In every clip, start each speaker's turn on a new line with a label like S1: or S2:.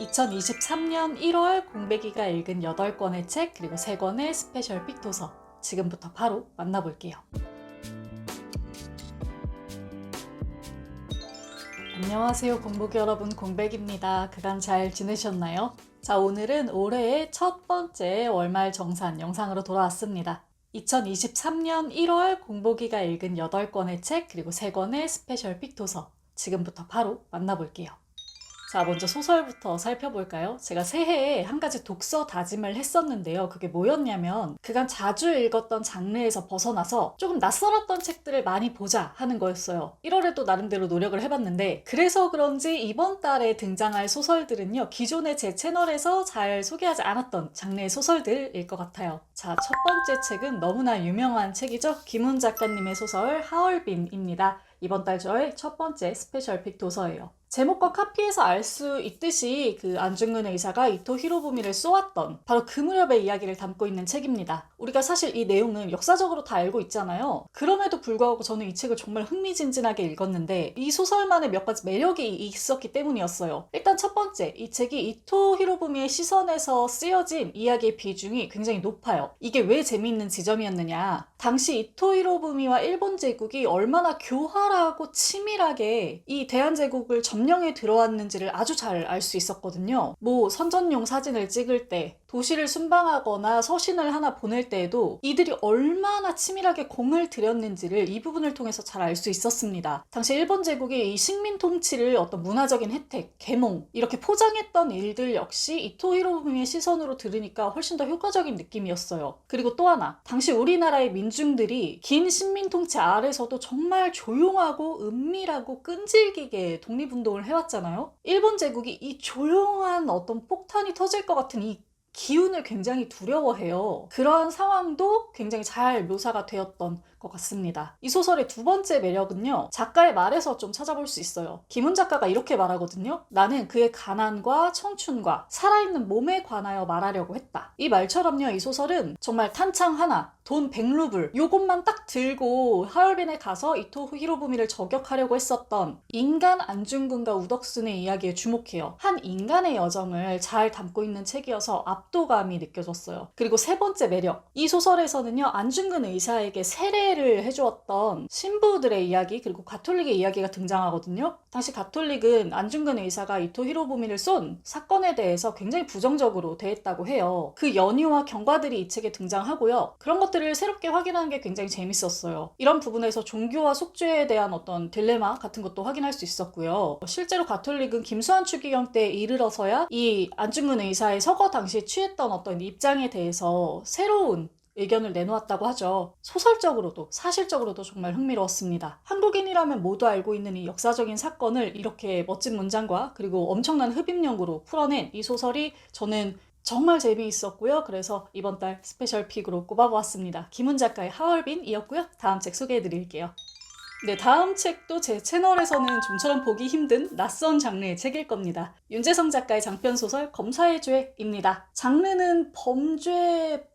S1: 2023년 1월 공백이가 읽은 8권의 책 그리고 3권의 스페셜 픽 도서 지금부터 바로 만나볼게요. 안녕하세요 공복이 여러분, 공백입니다. 그간 잘 지내셨나요? 자, 오늘은 올해의 첫 번째 월말 정산 영상으로 돌아왔습니다. 2023년 1월 공복이가 읽은 8권의 책 그리고 3권의 스페셜 픽 도서 지금부터 바로 만나볼게요. 자, 먼저 소설부터 살펴볼까요? 제가 새해에 한 가지 독서 다짐을 했었는데요. 그게 뭐였냐면 그간 자주 읽었던 장르에서 벗어나서 조금 낯설었던 책들을 많이 보자 하는 거였어요. 1월에도 나름대로 노력을 해봤는데 그래서 그런지 이번 달에 등장할 소설들은요, 기존에 제 채널에서 잘 소개하지 않았던 장르의 소설들일 것 같아요. 자, 첫 번째 책은 너무나 유명한 책이죠. 김훈 작가님의 소설 하얼빈입니다. 이번 달 저의 첫 번째 스페셜 픽 도서예요. 제목과 카피에서 알 수 있듯이 그 안중근 의사가 이토 히로부미를 쏘았던 바로 그 무렵의 이야기를 담고 있는 책입니다. 우리가 사실 이 내용은 역사적으로 다 알고 있잖아요. 그럼에도 불구하고 저는 이 책을 정말 흥미진진하게 읽었는데 이 소설만의 몇 가지 매력이 있었기 때문이었어요. 일단 첫 번째, 이 책이 이토 히로부미의 시선에서 쓰여진 이야기의 비중이 굉장히 높아요. 이게 왜 재미있는 지점이었느냐, 당시 이토 히로부미와 일본 제국이 얼마나 교활하고 치밀하게 이 대한제국을 점령에 들어왔는지를 아주 잘 알 수 있었거든요. 뭐 선전용 사진을 찍을 때, 도시를 순방하거나 서신을 하나 보낼 때에도 이들이 얼마나 치밀하게 공을 들였는지를 이 부분을 통해서 잘 알 수 있었습니다. 당시 일본 제국이 이 식민 통치를 어떤 문화적인 혜택, 계몽 이렇게 포장했던 일들 역시 이토 히로부미의 시선으로 들으니까 훨씬 더 효과적인 느낌이었어요. 그리고 또 하나, 당시 우리나라의 민중들이 긴 식민 통치 아래서도 정말 조용하고 은밀하고 끈질기게 독립운동을 해왔잖아요. 일본 제국이 이 조용한 어떤 폭탄이 터질 것 같은 이 기운을 굉장히 두려워해요. 그러한 상황도 굉장히 잘 묘사가 되었던 것 같습니다. 이 소설의 두 번째 매력은요, 작가의 말에서 좀 찾아볼 수 있어요. 김훈 작가가 이렇게 말하거든요. 나는 그의 가난과 청춘과 살아있는 몸에 관하여 말하려고 했다. 이 말처럼요, 이 소설은 정말 탄창 하나, 돈 100루블 요것만 딱 들고 하얼빈에 가서 이토 히로부미를 저격하려고 했었던 인간 안중근과 우덕순의 이야기에 주목해요. 한 인간의 여정을 잘 담고 있는 책이어서 압도감이 느껴졌어요. 그리고 세 번째 매력, 이 소설에서는요, 안중근 의사에게 세례를 해주었던 신부들의 이야기 그리고 가톨릭의 이야기가 등장하거든요. 당시 가톨릭은 안중근 의사가 이토 히로부미를 쏜 사건에 대해서 굉장히 부정적으로 대했다고 해요. 그 연유와 경과들이 이 책에 등장하고요. 그런 것들을 새롭게 확인하는 게 굉장히 재밌었어요. 이런 부분에서 종교와 속죄에 대한 어떤 딜레마 같은 것도 확인할 수 있었고요. 실제로 가톨릭은 김수환 추기경 때에 이르러서야 이 안중근 의사의 서거 당시에 취했던 어떤 입장에 대해서 새로운 의견을 내놓았다고 하죠. 소설적으로도 사실적으로도 정말 흥미로웠습니다. 한국인이라면 모두 알고 있는 이 역사적인 사건을 이렇게 멋진 문장과 그리고 엄청난 흡입력으로 풀어낸 이 소설이 저는 정말 재미있었고요. 그래서 이번 달 스페셜 픽으로 꼽아보았습니다. 김훈 작가의 하얼빈이었고요. 다음 책 소개해드릴게요. 네, 다음 책도 제 채널에서는 좀처럼 보기 힘든 낯선 장르의 책일 겁니다. 윤재성 작가의 장편소설 검사의 죄입니다. 장르는 범죄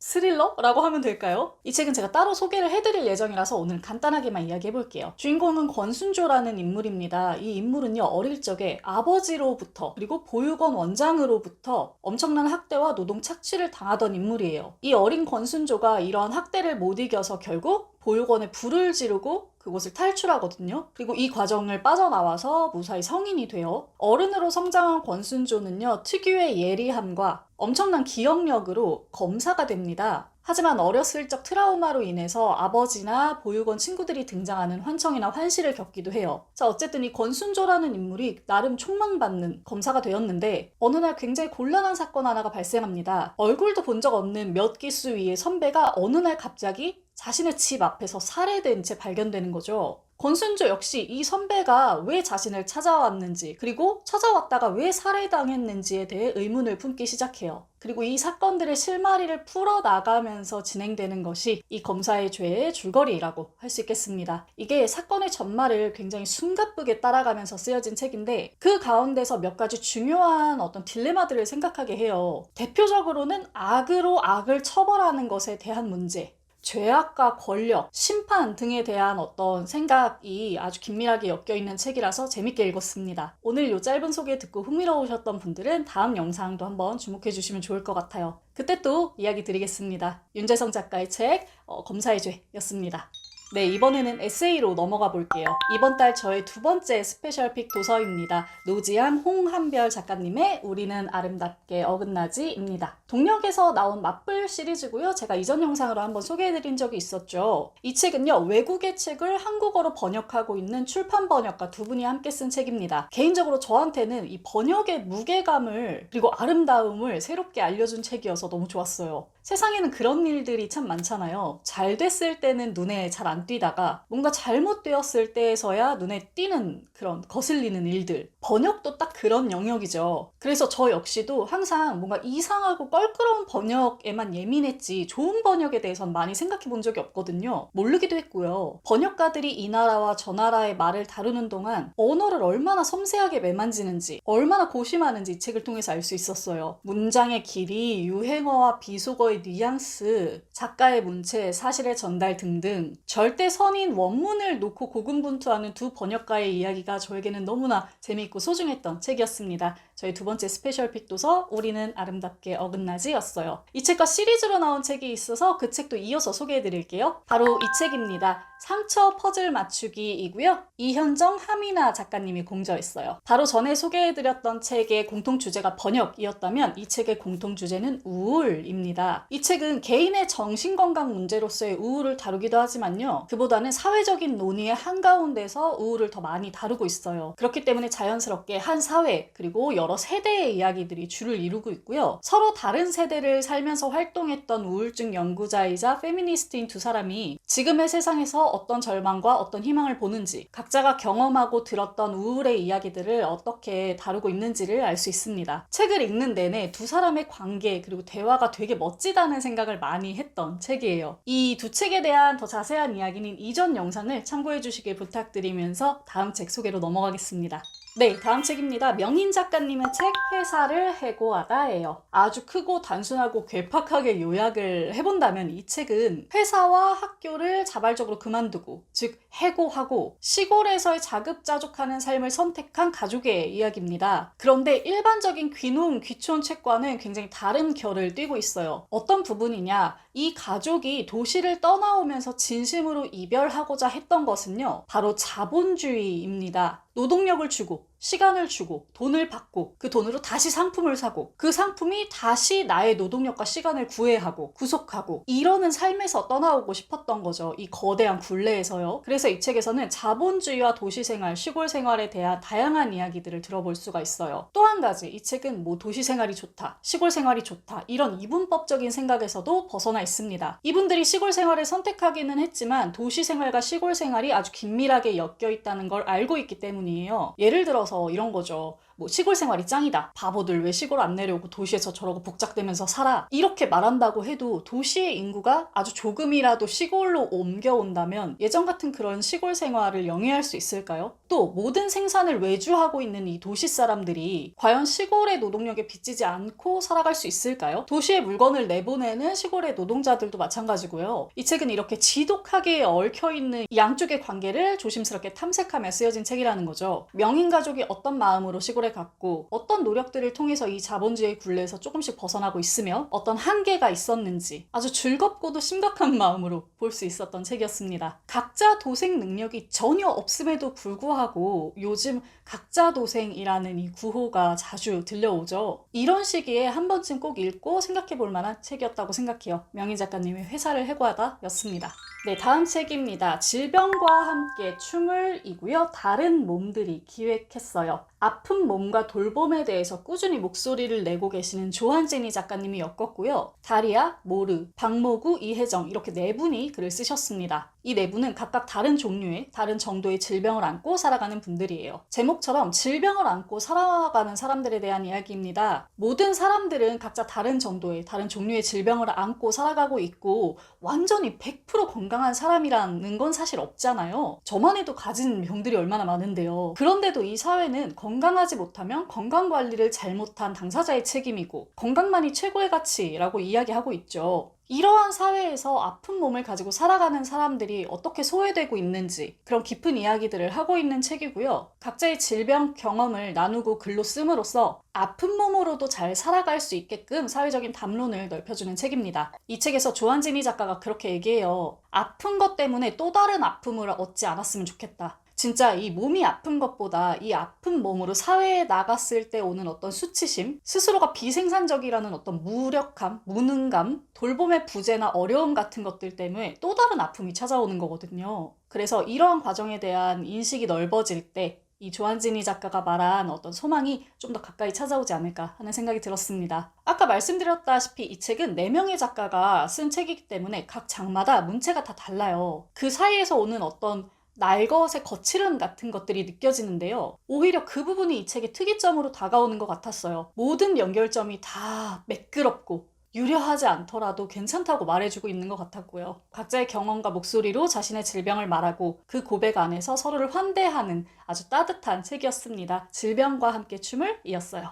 S1: 스릴러라고 하면 될까요? 이 책은 제가 따로 소개를 해드릴 예정이라서 오늘 간단하게만 이야기해볼게요. 주인공은 권순조라는 인물입니다. 이 인물은요, 어릴 적에 아버지로부터 그리고 보육원 원장으로부터 엄청난 학대와 노동 착취를 당하던 인물이에요. 이 어린 권순조가 이런 학대를 못 이겨서 결국 보육원에 불을 지르고 그곳을 탈출하거든요. 그리고 이 과정을 빠져나와서 무사히 성인이 돼요. 어른으로 성장한 권순조는요, 특유의 예리함과 엄청난 기억력으로 검사가 됩니다. 하지만 어렸을 적 트라우마로 인해서 아버지나 보육원 친구들이 등장하는 환청이나 환시를 겪기도 해요. 자, 어쨌든 이 권순조라는 인물이 나름 촉망받는 검사가 되었는데 어느 날 굉장히 곤란한 사건 하나가 발생합니다. 얼굴도 본 적 없는 몇 기수 위의 선배가 어느 날 갑자기 자신의 집 앞에서 살해된 채 발견되는 거죠. 권순조 역시 이 선배가 왜 자신을 찾아왔는지, 그리고 찾아왔다가 왜 살해당했는지에 대해 의문을 품기 시작해요. 그리고 이 사건들의 실마리를 풀어나가면서 진행되는 것이 이 검사의 죄의 줄거리라고 할 수 있겠습니다. 이게 사건의 전말을 굉장히 숨가쁘게 따라가면서 쓰여진 책인데 그 가운데서 몇 가지 중요한 어떤 딜레마들을 생각하게 해요. 대표적으로는 악으로 악을 처벌하는 것에 대한 문제, 죄악과 권력, 심판 등에 대한 어떤 생각이 아주 긴밀하게 엮여있는 책이라서 재밌게 읽었습니다. 오늘 이 짧은 소개 듣고 흥미로우셨던 분들은 다음 영상도 한번 주목해 주시면 좋을 것 같아요. 그때 또 이야기 드리겠습니다. 윤재성 작가의 책 검사의 죄였습니다. 네, 이번에는 에세이로 넘어가 볼게요. 이번 달 저의 두 번째 스페셜픽 도서입니다. 노지암 홍한별 작가님의 우리는 아름답게 어긋나지입니다. 동력에서 나온 맞불 시리즈고요. 제가 이전 영상으로 한번 소개해드린 적이 있었죠. 이 책은요, 외국의 책을 한국어로 번역하고 있는 출판 번역가 두 분이 함께 쓴 책입니다. 개인적으로 저한테는 이 번역의 무게감을 그리고 아름다움을 새롭게 알려준 책이어서 너무 좋았어요. 세상에는 그런 일들이 참 많잖아요. 잘 됐을 때는 눈에 잘 안 띄다가 뭔가 잘못되었을 때에서야 눈에 띄는 그런 거슬리는 일들. 번역도 딱 그런 영역이죠. 그래서 저 역시도 항상 뭔가 이상하고 껄끄러운 번역에만 예민했지 좋은 번역에 대해서는 많이 생각해 본 적이 없거든요. 모르기도 했고요. 번역가들이 이 나라와 저 나라의 말을 다루는 동안 언어를 얼마나 섬세하게 매만지는지, 얼마나 고심하는지 이 책을 통해서 알 수 있었어요. 문장의 길이, 유행어와 비속어의 뉘앙스, 작가의 문체, 사실의 전달 등등 절대 선인 원문을 놓고 고군분투하는 두 번역가의 이야기가 저에게는 너무나 재미있고 소중했던 책이었습니다. 저희 두 번째 스페셜픽 도서 우리는 아름답게 어긋나지였어요. 이 책과 시리즈로 나온 책이 있어서 그 책도 이어서 소개해드릴게요. 바로 이 책입니다. 상처 퍼즐 맞추기이고요. 이현정, 하미나 작가님이 공저했어요. 바로 전에 소개해드렸던 책의 공통 주제가 번역이었다면 이 책의 공통 주제는 우울입니다. 이 책은 개인의 정신건강 문제로서의 우울을 다루기도 하지만요. 그보다는 사회적인 논의의 한가운데서 우울을 더 많이 다루고 있어요. 그렇기 때문에 자연스럽게 한 사회 그리고 여러 세대의 이야기들이 줄을 이루고 있고요. 서로 다른 세대를 살면서 활동했던 우울증 연구자이자 페미니스트인 두 사람이 지금의 세상에서 어떤 절망과 어떤 희망을 보는지, 각자가 경험하고 들었던 우울의 이야기들을 어떻게 다루고 있는지를 알 수 있습니다. 책을 읽는 내내 두 사람의 관계 그리고 대화가 되게 멋지다는 생각을 많이 했던 책이에요. 이 두 책에 대한 더 자세한 이야기는 이전 영상을 참고해 주시길 부탁드리면서 다음 책 소개로 넘어가겠습니다. 네, 다음 책입니다. 명인 작가님의 책 회사를 해고하다예요. 아주 크고 단순하고 괴팍하게 요약을 해본다면 이 책은 회사와 학교를 자발적으로 그만두고, 즉 해고하고 시골에서의 자급자족하는 삶을 선택한 가족의 이야기입니다. 그런데 일반적인 귀농, 귀촌 책과는 굉장히 다른 결을 띠고 있어요. 어떤 부분이냐? 이 가족이 도시를 떠나오면서 진심으로 이별하고자 했던 것은요, 바로 자본주의입니다. 노동력을 주고 시간을 주고 돈을 받고 그 돈으로 다시 상품을 사고 그 상품이 다시 나의 노동력과 시간을 구애하고 구속하고 이러는 삶에서 떠나오고 싶었던 거죠. 이 거대한 굴레에서요. 그래서 이 책에서는 자본주의와 도시생활, 시골생활에 대한 다양한 이야기들을 들어볼 수가 있어요. 또 한 가지, 이 책은 뭐 도시생활이 좋다, 시골생활이 좋다 이런 이분법적인 생각에서도 벗어나 있습니다. 이분들이 시골생활을 선택하기는 했지만 도시생활과 시골생활이 아주 긴밀하게 엮여 있다는 걸 알고 있기 때문이에요. 예를 들어서 이런 거죠. 뭐 시골 생활이 짱이다. 바보들 왜 시골 안 내려오고 도시에서 저러고 복작대면서 살아. 이렇게 말한다고 해도 도시의 인구가 아주 조금이라도 시골로 옮겨온다면 예전 같은 그런 시골 생활을 영위할 수 있을까요? 또 모든 생산을 외주하고 있는 이 도시 사람들이 과연 시골의 노동력에 빚지지 않고 살아갈 수 있을까요? 도시에 물건을 내보내는 시골의 노동자들도 마찬가지고요. 이 책은 이렇게 지독하게 얽혀있는 양쪽의 관계를 조심스럽게 탐색하며 쓰여진 책이라는 거죠. 명인 가족이 어떤 마음으로 시골에 갔고 어떤 노력들을 통해서 이 자본주의 굴레에서 조금씩 벗어나고 있으며 어떤 한계가 있었는지 아주 즐겁고도 심각한 마음으로 볼 수 있었던 책이었습니다. 각자 도생 능력이 전혀 없음에도 불구하고 요즘 각자 도생이라는 이 구호가 자주 들려오죠. 이런 시기에 한 번쯤 꼭 읽고 생각해 볼 만한 책이었다고 생각해요. 명인 작가님의 회사를 해고하다 였습니다. 네, 다음 책입니다. 질병과 함께 춤을이고요. 다른 몸들이 기획했어요. 아픈 몸과 돌봄에 대해서 꾸준히 목소리를 내고 계시는 조한진이 작가님이 엮었고요. 다리아, 모르, 박모구, 이혜정 이렇게 네 분이 글을 쓰셨습니다. 이 네 분은 각각 다른 종류의, 다른 정도의 질병을 안고 살아가는 분들이에요. 제목처럼 질병을 안고 살아가는 사람들에 대한 이야기입니다. 모든 사람들은 각자 다른 정도의, 다른 종류의 질병을 안고 살아가고 있고 완전히 100% 건강한 사람이라는 건 사실 없잖아요. 저만 해도 가진 병들이 얼마나 많은데요. 그런데도 이 사회는 건강하지 못하면 건강관리를 잘못한 당사자의 책임이고 건강만이 최고의 가치라고 이야기하고 있죠. 이러한 사회에서 아픈 몸을 가지고 살아가는 사람들이 어떻게 소외되고 있는지 그런 깊은 이야기들을 하고 있는 책이고요. 각자의 질병 경험을 나누고 글로 씀으로써 아픈 몸으로도 잘 살아갈 수 있게끔 사회적인 담론을 넓혀주는 책입니다. 이 책에서 조한진이 작가가 그렇게 얘기해요. 아픈 것 때문에 또 다른 아픔을 얻지 않았으면 좋겠다. 진짜 이 몸이 아픈 것보다 이 아픈 몸으로 사회에 나갔을 때 오는 어떤 수치심, 스스로가 비생산적이라는 어떤 무력감, 무능감, 돌봄의 부재나 어려움 같은 것들 때문에 또 다른 아픔이 찾아오는 거거든요. 그래서 이러한 과정에 대한 인식이 넓어질 때 이 조한진이 작가가 말한 어떤 소망이 좀 더 가까이 찾아오지 않을까 하는 생각이 들었습니다. 아까 말씀드렸다시피 이 책은 4명의 작가가 쓴 책이기 때문에 각 장마다 문체가 다 달라요. 그 사이에서 오는 어떤 날것의 거칠음 같은 것들이 느껴지는데요. 오히려 그 부분이 이 책의 특이점으로 다가오는 것 같았어요. 모든 연결점이 다 매끄럽고 유려하지 않더라도 괜찮다고 말해주고 있는 것 같았고요. 각자의 경험과 목소리로 자신의 질병을 말하고 그 고백 안에서 서로를 환대하는 아주 따뜻한 책이었습니다. 질병과 함께 춤을 이었어요.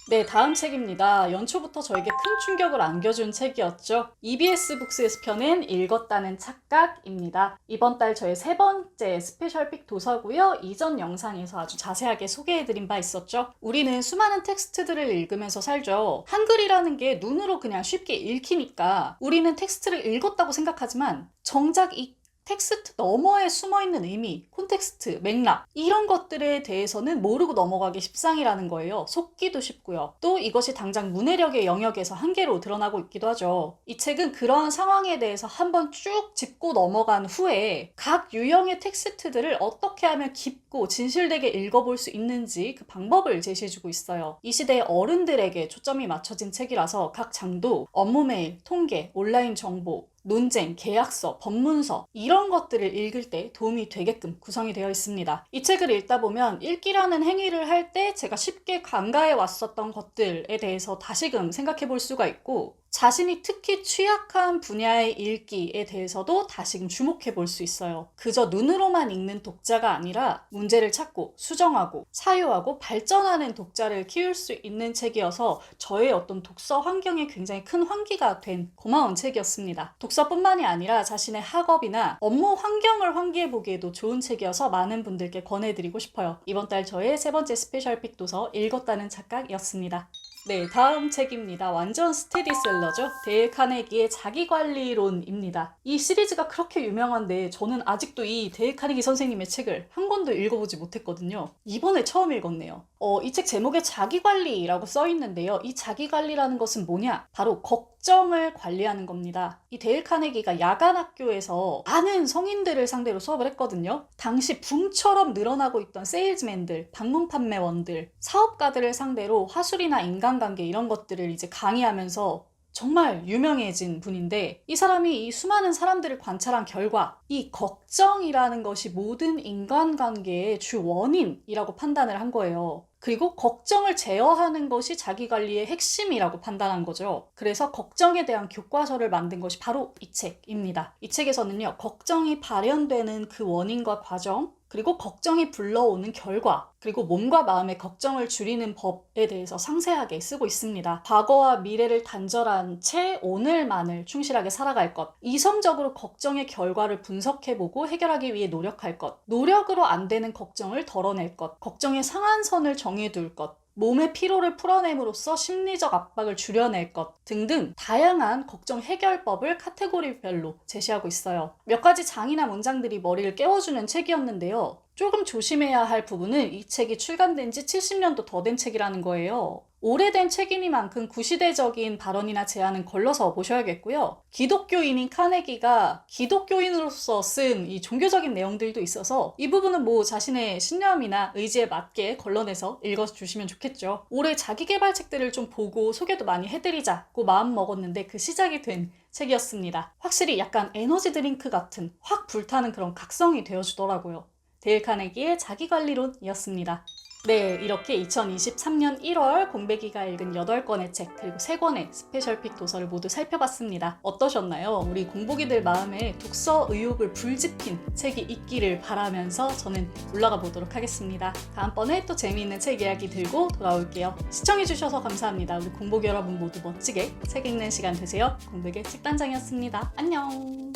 S1: 네, 다음 책입니다. 연초부터 저에게 큰 충격을 안겨준 책이었죠. EBS 북스에서 펴낸 읽었다는 착각입니다. 이번 달 저의 3번째 스페셜픽 도서고요. 이전 영상에서 아주 자세하게 소개해드린 바 있었죠. 우리는 수많은 텍스트들을 읽으면서 살죠. 한글이라는 게 눈으로 그냥 쉽게 읽히니까 우리는 텍스트를 읽었다고 생각하지만 정작 이 텍스트 너머에 숨어있는 의미, 콘텍스트, 맥락 이런 것들에 대해서는 모르고 넘어가기 십상이라는 거예요. 속기도 쉽고요. 또 이것이 당장 문해력의 영역에서 한계로 드러나고 있기도 하죠. 이 책은 그런 상황에 대해서 한번 쭉 짚고 넘어간 후에 각 유형의 텍스트들을 어떻게 하면 깊고 진실되게 읽어볼 수 있는지 그 방법을 제시해주고 있어요. 이 시대의 어른들에게 초점이 맞춰진 책이라서 각 장도 업무 메일, 통계, 온라인 정보, 논쟁, 계약서, 법문서 이런 것들을 읽을 때 도움이 되게끔 구성이 되어 있습니다. 이 책을 읽다 보면 읽기라는 행위를 할 때 제가 쉽게 간과해 왔었던 것들에 대해서 다시금 생각해 볼 수가 있고 자신이 특히 취약한 분야의 읽기에 대해서도 다시금 주목해 볼 수 있어요. 그저 눈으로만 읽는 독자가 아니라 문제를 찾고 수정하고 사유하고 발전하는 독자를 키울 수 있는 책이어서 저의 어떤 독서 환경에 굉장히 큰 환기가 된 고마운 책이었습니다. 독서뿐만이 아니라 자신의 학업이나 업무 환경을 환기해 보기에도 좋은 책이어서 많은 분들께 권해드리고 싶어요. 이번 달 저의 3번째 스페셜픽 도서 읽었다는 착각이었습니다. 네, 다음 책입니다. 완전 스테디셀러죠. 데일 카네기의 자기관리론입니다. 이 시리즈가 그렇게 유명한데 저는 아직도 이 데일 카네기 선생님의 책을 한 권도 읽어보지 못했거든요. 이번에 처음 읽었네요. 이 책 제목에 자기관리라고 써 있는데요. 이 자기관리라는 것은 뭐냐? 바로 걱정을 관리하는 겁니다. 이 데일 카네기가 야간 학교에서 많은 성인들을 상대로 수업을 했거든요. 당시 붐처럼 늘어나고 있던 세일즈맨들, 방문 판매원들, 사업가들을 상대로 화술이나 인간관계 이런 것들을 이제 강의하면서 정말 유명해진 분인데 이 사람이 이 수많은 사람들을 관찰한 결과 이 걱정이라는 것이 모든 인간관계의 주 원인이라고 판단을 한 거예요. 그리고 걱정을 제어하는 것이 자기관리의 핵심이라고 판단한 거죠. 그래서 걱정에 대한 교과서를 만든 것이 바로 이 책입니다. 이 책에서는요, 걱정이 발현되는 그 원인과 과정, 그리고 걱정이 불러오는 결과, 그리고 몸과 마음의 걱정을 줄이는 법에 대해서 상세하게 쓰고 있습니다. 과거와 미래를 단절한 채 오늘만을 충실하게 살아갈 것, 이성적으로 걱정의 결과를 분석해보고 해결하기 위해 노력할 것, 노력으로 안 되는 걱정을 덜어낼 것, 걱정의 상한선을 정해둘 것, 몸의 피로를 풀어냄으로써 심리적 압박을 줄여낼 것 등등 다양한 걱정 해결법을 카테고리별로 제시하고 있어요. 몇 가지 장이나 문장들이 머리를 깨워주는 책이었는데요. 조금 조심해야 할 부분은 이 책이 출간된 지 70년도 더 된 책이라는 거예요. 오래된 책이니만큼 구시대적인 발언이나 제안은 걸러서 보셔야겠고요. 기독교인인 카네기가 기독교인으로서 쓴 이 종교적인 내용들도 있어서 이 부분은 뭐 자신의 신념이나 의지에 맞게 걸러내서 읽어주시면 좋겠죠. 올해 자기계발 책들을 좀 보고 소개도 많이 해드리자고 마음 먹었는데 그 시작이 된 책이었습니다. 확실히 약간 에너지 드링크 같은 확 불타는 그런 각성이 되어주더라고요. 데일 카네기의 자기관리론이었습니다. 네, 이렇게 2023년 1월 공백이가 읽은 8권의 책 그리고 3권의 스페셜픽 도서를 모두 살펴봤습니다. 어떠셨나요? 우리 공복이들 마음에 독서 의욕을 불지핀 책이 있기를 바라면서 저는 올라가 보도록 하겠습니다. 다음번에 또 재미있는 책 이야기 들고 돌아올게요. 시청해주셔서 감사합니다. 우리 공복 여러분 모두 멋지게 책 읽는 시간 되세요. 공백의 책단장이었습니다. 안녕.